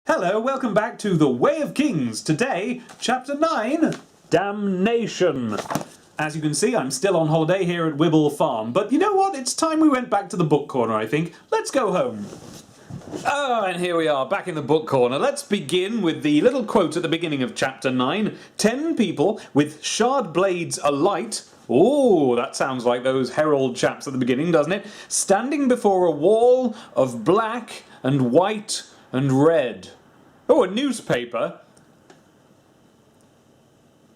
Hello, welcome back to The Way of Kings. Today, Chapter 9, Damnation. As you can see, I'm still on holiday here at Wibble Farm, but you know what? It's time we went back to the book corner, I think. Let's go home. Oh, and here we are, back in the book corner. Let's begin with the little quote at the beginning of Chapter 9. 10 people with shard blades alight. Ooh, that sounds like those herald chaps at the beginning, doesn't it? Standing before a wall of black and white and red. Oh, a newspaper.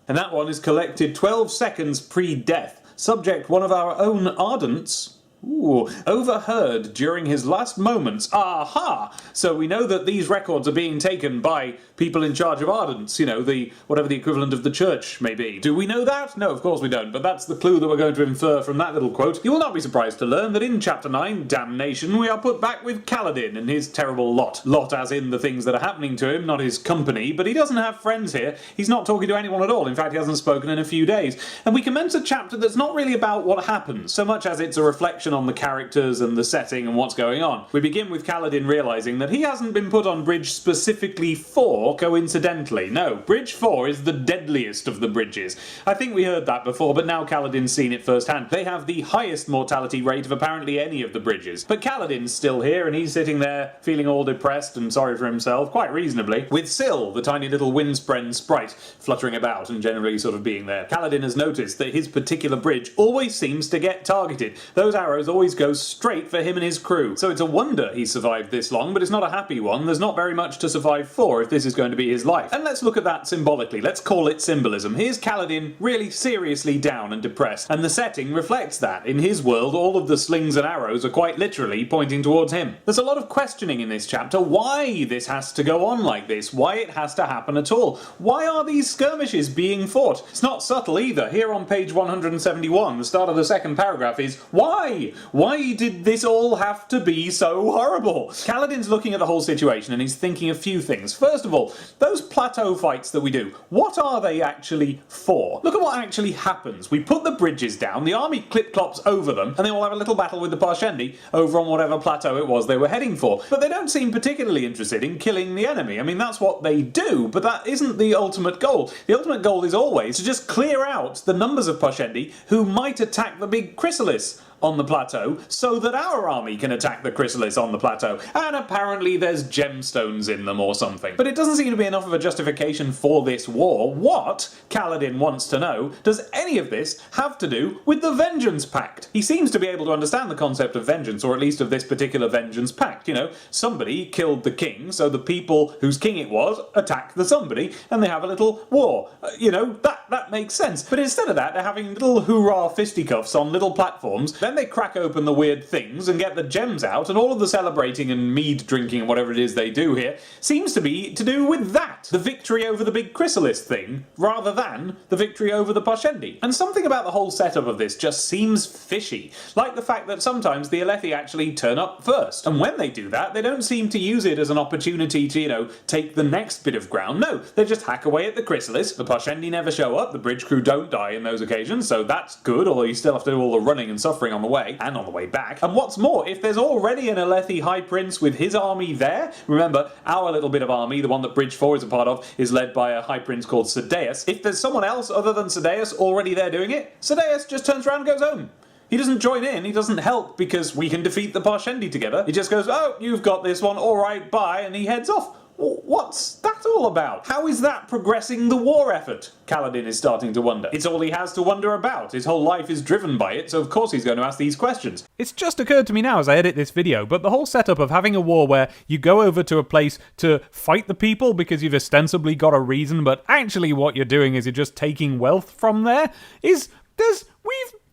And that one is collected 12 seconds pre-death. Subject, one of our own Ardents. Ooh, overheard during his last moments. Aha! So we know that these records are being taken by people in charge of Ardents, you know, whatever the equivalent of the church may be. Do we know that? No, of course we don't, but that's the clue that we're going to infer from that little quote. You will not be surprised to learn that in Chapter 9, Damnation, we are put back with Kaladin and his terrible lot. Lot as in the things that are happening to him, not his company, but he doesn't have friends here. He's not talking to anyone at all. In fact, he hasn't spoken in a few days. And we commence a chapter that's not really about what happens, so much as it's a reflection on the characters and the setting and what's going on. We begin with Kaladin realising that he hasn't been put on bridge specifically for coincidentally. No, bridge 4 is the deadliest of the bridges. I think we heard that before, but now Kaladin's seen it firsthand. They have the highest mortality rate of apparently any of the bridges. But Kaladin's still here and he's sitting there feeling all depressed and sorry for himself, quite reasonably, with Syl, the tiny little windspren sprite, fluttering about and generally sort of being there. Kaladin has noticed that his particular bridge always seems to get targeted. Those arrows always go straight for him and his crew. So it's a wonder he survived this long, but it's not a happy one. There's not very much to survive for if this is going to be his life. And let's look at that symbolically. Let's call it symbolism. Here's Kaladin really seriously down and depressed, and the setting reflects that. In his world, all of the slings and arrows are quite literally pointing towards him. There's a lot of questioning in this chapter. Why this has to go on like this? Why it has to happen at all? Why are these skirmishes being fought? It's not subtle either. Here on page 171, the start of the second paragraph is, why? Why did this all have to be so horrible? Kaladin's looking at the whole situation and he's thinking a few things. First of all, those plateau fights that we do, what are they actually for? Look at what actually happens. We put the bridges down, the army clip-clops over them, and they all have a little battle with the Parshendi over on whatever plateau it was they were heading for. But they don't seem particularly interested in killing the enemy. I mean, that's what they do, but that isn't the ultimate goal. The ultimate goal is always to just clear out the numbers of Parshendi who might attack the big chrysalis on the plateau, so that our army can attack the chrysalis on the plateau. And apparently there's gemstones in them or something. But it doesn't seem to be enough of a justification for this war. What, Kaladin wants to know, does any of this have to do with the Vengeance Pact? He seems to be able to understand the concept of vengeance, or at least of this particular Vengeance Pact. You know, somebody killed the king, so the people whose king it was attack the somebody, and they have a little war. You know, that makes sense. But instead of that, they're having little hoo-rah fisticuffs on little platforms. Then they crack open the weird things and get the gems out, and all of the celebrating and mead drinking and whatever it is they do here seems to be to do with that. The victory over the big chrysalis thing, rather than the victory over the Parshendi. And something about the whole setup of this just seems fishy. Like the fact that sometimes the Alethi actually turn up first. And when they do that, they don't seem to use it as an opportunity to, you know, take the next bit of ground. No, they just hack away at the chrysalis. The Parshendi never show up. The bridge crew don't die in those occasions, so that's good, although you still have to do all the running and suffering on the way, and on the way back. And what's more, if there's already an Alethi High Prince with his army there, remember, our little bit of army, the one that Bridge 4 is a part of, is led by a High Prince called Sadeas. If there's someone else other than Sadeas already there doing it, Sadeas just turns around and goes home. He doesn't join in, he doesn't help because we can defeat the Parshendi together. He just goes, oh, you've got this one, alright, bye, and he heads off. What's that all about? How is that progressing the war effort? Kaladin is starting to wonder. It's all he has to wonder about. His whole life is driven by it, so of course he's going to ask these questions. It's just occurred to me now as I edit this video, but the whole setup of having a war where you go over to a place to fight the people because you've ostensibly got a reason, but actually what you're doing is you're just taking wealth from there,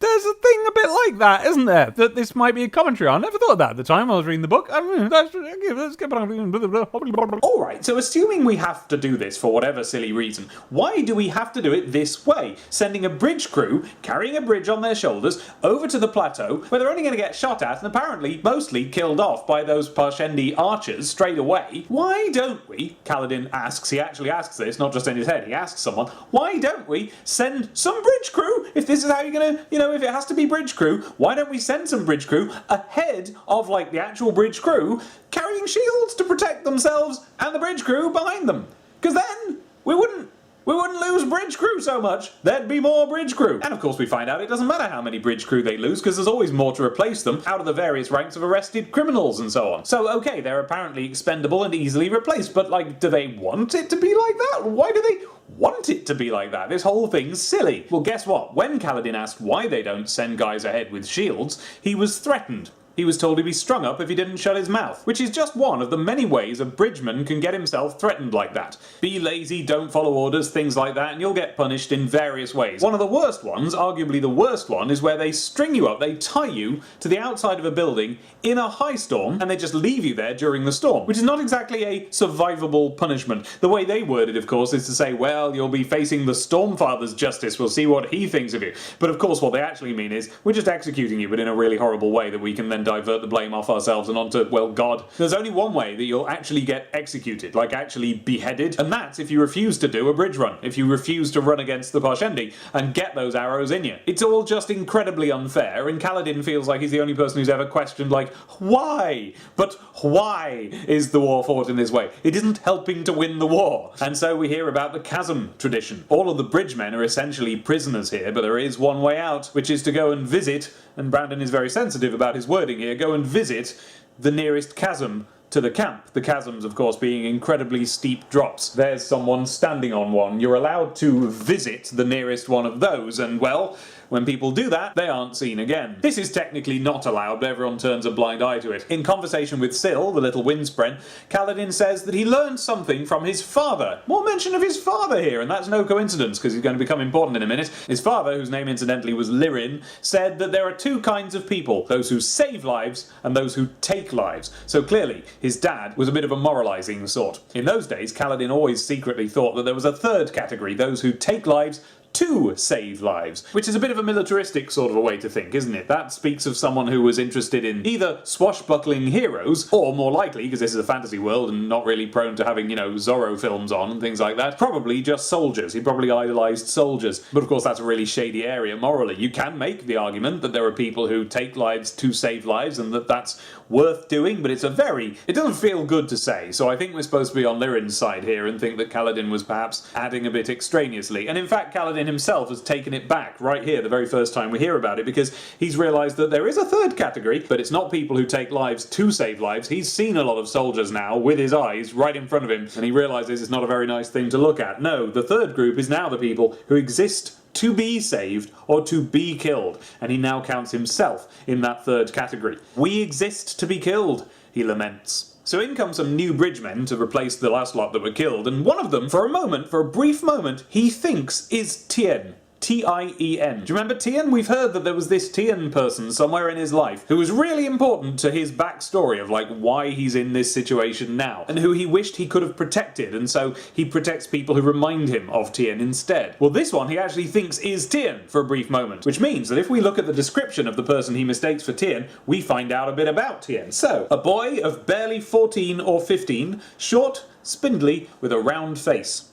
there's a thing a bit like that, isn't there? That this might be a commentary on. I never thought of that at the time I was reading the book. Alright, so assuming we have to do this for whatever silly reason, why do we have to do it this way? Sending a bridge crew, carrying a bridge on their shoulders, over to the plateau, where they're only going to get shot at and apparently mostly killed off by those Parshendi archers straight away. Why don't we, Kaladin asks, he actually asks this, not just in his head, he asks someone, why don't we send some bridge crew? If this is how you're going to, you know, if it has to be bridge crew, why don't we send some bridge crew ahead of, like, the actual bridge crew carrying shields to protect themselves and the bridge crew behind them. Because then we wouldn't lose bridge crew so much. There'd be more bridge crew. And of course we find out it doesn't matter how many bridge crew they lose because there's always more to replace them out of the various ranks of arrested criminals and so on. So okay, they're apparently expendable and easily replaced, but like, do they want it to be like that? Why do they want it to be like that? This whole thing's silly. Well, guess what? When Kaladin asked why they don't send guys ahead with shields, he was threatened. He was told he'd be strung up if he didn't shut his mouth, which is just one of the many ways a bridgeman can get himself threatened like that. Be lazy, don't follow orders, things like that, and you'll get punished in various ways. One of the worst ones, arguably the worst one, is where they string you up, they tie you to the outside of a building in a high storm, and they just leave you there during the storm, which is not exactly a survivable punishment. The way they word it, of course, is to say, well, you'll be facing the Stormfather's justice, we'll see what he thinks of you. But of course what they actually mean is, we're just executing you, but in a really horrible way that we can then divert the blame off ourselves and onto, well, God. There's only one way that you'll actually get executed, like actually beheaded, and that's if you refuse to do a bridge run, if you refuse to run against the Parshendi and get those arrows in you. It's all just incredibly unfair, and Kaladin feels like he's the only person who's ever questioned, like, why? But why is the war fought in this way? It isn't helping to win the war. And so we hear about the chasm tradition. All of the bridgemen are essentially prisoners here, but there is one way out, which is to go and visit, and Brandon is very sensitive about his wording here, go and visit the nearest chasm to the camp. The chasms, of course, being incredibly steep drops. There's someone standing on one. You're allowed to visit the nearest one of those, and well, when people do that, they aren't seen again. This is technically not allowed, but everyone turns a blind eye to it. In conversation with Syl, the little windspren, Kaladin says that he learned something from his father. More mention of his father here, and that's no coincidence, because he's going to become important in a minute. His father, whose name incidentally was Lirin, said that there are two kinds of people, those who save lives and those who take lives. So clearly, his dad was a bit of a moralizing sort. In those days, Kaladin always secretly thought that there was a third category, those who take lives to save lives, which is a bit of a militaristic sort of a way to think, isn't it? That speaks of someone who was interested in either swashbuckling heroes, or more likely, because this is a fantasy world and not really prone to having, you know, Zorro films on and things like that, probably just soldiers. He probably idolized soldiers. But of course that's a really shady area morally. You can make the argument that there are people who take lives to save lives and that that's worth doing, but it doesn't feel good to say, so I think we're supposed to be on Lirin's side here and think that Kaladin was perhaps adding a bit extraneously. And in fact, Kaladin himself has taken it back right here the very first time we hear about it, because he's realised that there is a third category, but it's not people who take lives to save lives. He's seen a lot of soldiers now with his eyes right in front of him, and he realises it's not a very nice thing to look at. No, the third group is now the people who exist to be saved or to be killed, and he now counts himself in that third category. We exist to be killed, he laments. So in come some new bridgemen to replace the last lot that were killed, and one of them, for a brief moment, he thinks is Tien. T-I-E-N. Do you remember Tien? We've heard that there was this Tien person somewhere in his life who was really important to his backstory of like why he's in this situation now, and who he wished he could have protected, and so he protects people who remind him of Tien instead. Well, this one he actually thinks is Tien for a brief moment, which means that if we look at the description of the person he mistakes for Tien, we find out a bit about Tien. So, a boy of barely 14 or 15, short, spindly, with a round face.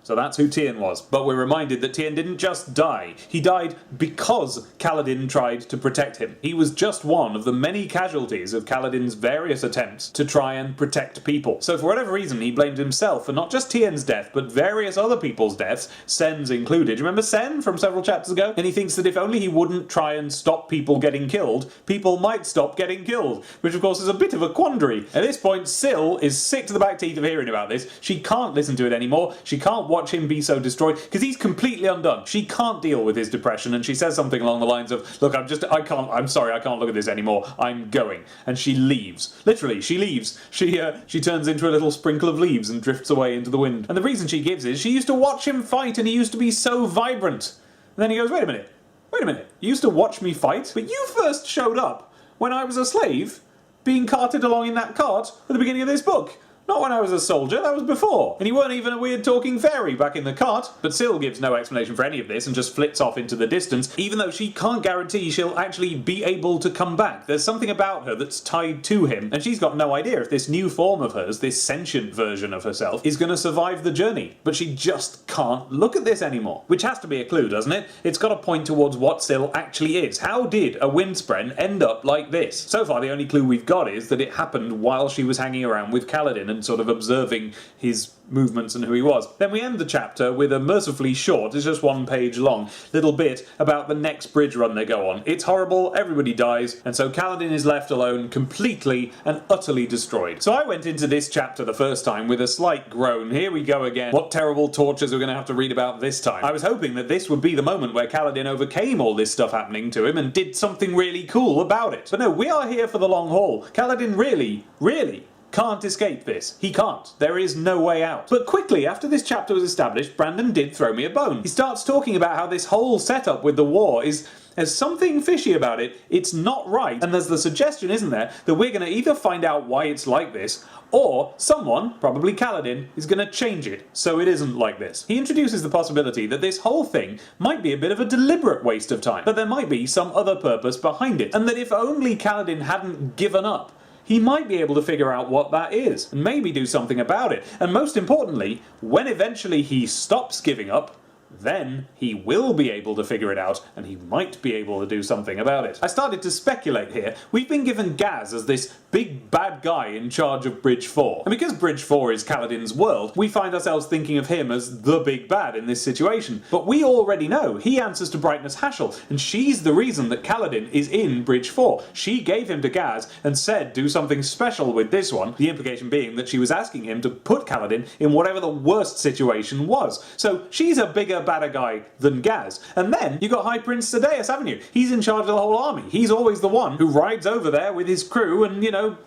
So that's who Tien was. But we're reminded that Tien didn't just die. He died because Kaladin tried to protect him. He was just one of the many casualties of Kaladin's various attempts to try and protect people. So for whatever reason, he blamed himself for not just Tien's death, but various other people's deaths, Sen's included. Do you remember Sen from several chapters ago? And he thinks that if only he wouldn't try and stop people getting killed, people might stop getting killed. Which of course is a bit of a quandary. At this point, Syl is sick to the back teeth of hearing about this. She can't listen to it anymore. She can't watch him be so destroyed, because he's completely undone. She can't deal with his depression, and she says something along the lines of, look, I'm sorry, I can't look at this anymore, I'm going. And she leaves. Literally, she leaves. She turns into a little sprinkle of leaves and drifts away into the wind. And the reason she gives is, she used to watch him fight, and he used to be so vibrant. And then he goes, wait a minute, you used to watch me fight, but you first showed up when I was a slave, being carted along in that cart at the beginning of this book. Not when I was a soldier, that was before. And you weren't even a weird talking fairy back in the cart. But Syl gives no explanation for any of this and just flits off into the distance, even though she can't guarantee she'll actually be able to come back. There's something about her that's tied to him, and she's got no idea if this new form of hers, this sentient version of herself, is going to survive the journey. But she just can't look at this anymore. Which has to be a clue, doesn't it? It's got to point towards what Syl actually is. How did a Windspren end up like this? So far, the only clue we've got is that it happened while she was hanging around with Kaladin and sort of observing his movements and who he was. Then we end the chapter with a mercifully short, it's just 1 page long, little bit about the next bridge run they go on. It's horrible, everybody dies, and so Kaladin is left alone, completely and utterly destroyed. So I went into this chapter the first time with a slight groan. Here we go again. What terrible tortures we're going to have to read about this time. I was hoping that this would be the moment where Kaladin overcame all this stuff happening to him and did something really cool about it. But no, we are here for the long haul. Kaladin really can't escape this. He can't. There is no way out. But quickly, after this chapter was established, Brandon did throw me a bone. He starts talking about how this whole setup with the war has something fishy about it. It's not right. And there's the suggestion, isn't there, that we're going to either find out why it's like this, or someone, probably Kaladin, is going to change it so it isn't like this. He introduces the possibility that this whole thing might be a bit of a deliberate waste of time, that there might be some other purpose behind it, and that if only Kaladin hadn't given up, he might be able to figure out what that is, and maybe do something about it. And most importantly, when eventually he stops giving up, then he will be able to figure it out, and he might be able to do something about it. I started to speculate here. We've been given Gaz as this big bad guy in charge of Bridge 4. And because Bridge 4 is Kaladin's world, we find ourselves thinking of him as the big bad in this situation. But we already know he answers to Brightness Hashel, and she's the reason that Kaladin is in Bridge 4. She gave him to Gaz and said do something special with this one, the implication being that she was asking him to put Kaladin in whatever the worst situation was. So she's a bigger, badder guy than Gaz. And then you got High Prince Sadeas, haven't you? He's in charge of the whole army. He's always the one who rides over there with his crew and,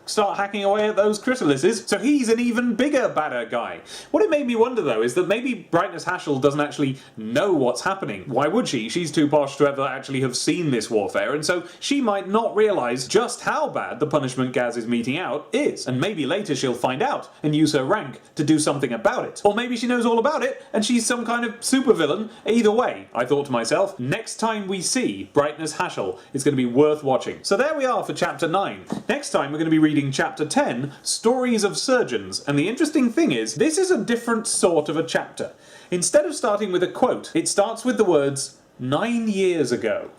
start hacking away at those chrysalises. So he's an even bigger, badder guy. What it made me wonder, though, is that maybe Brightness Hashel doesn't actually know what's happening. Why would she? She's too posh to ever actually have seen this warfare, and so she might not realise just how bad the punishment Gaz is meting out is. And maybe later she'll find out and use her rank to do something about it. Or maybe she knows all about it and she's some kind of supervillain. Either way, I thought to myself, next time we see Brightness Hashel, it's going to be worth watching. So there we are for chapter 9. Next time we're going to be reading chapter 10, Stories of Surgeons. And the interesting thing is, this is a different sort of a chapter. Instead of starting with a quote, it starts with the words, 9 years ago.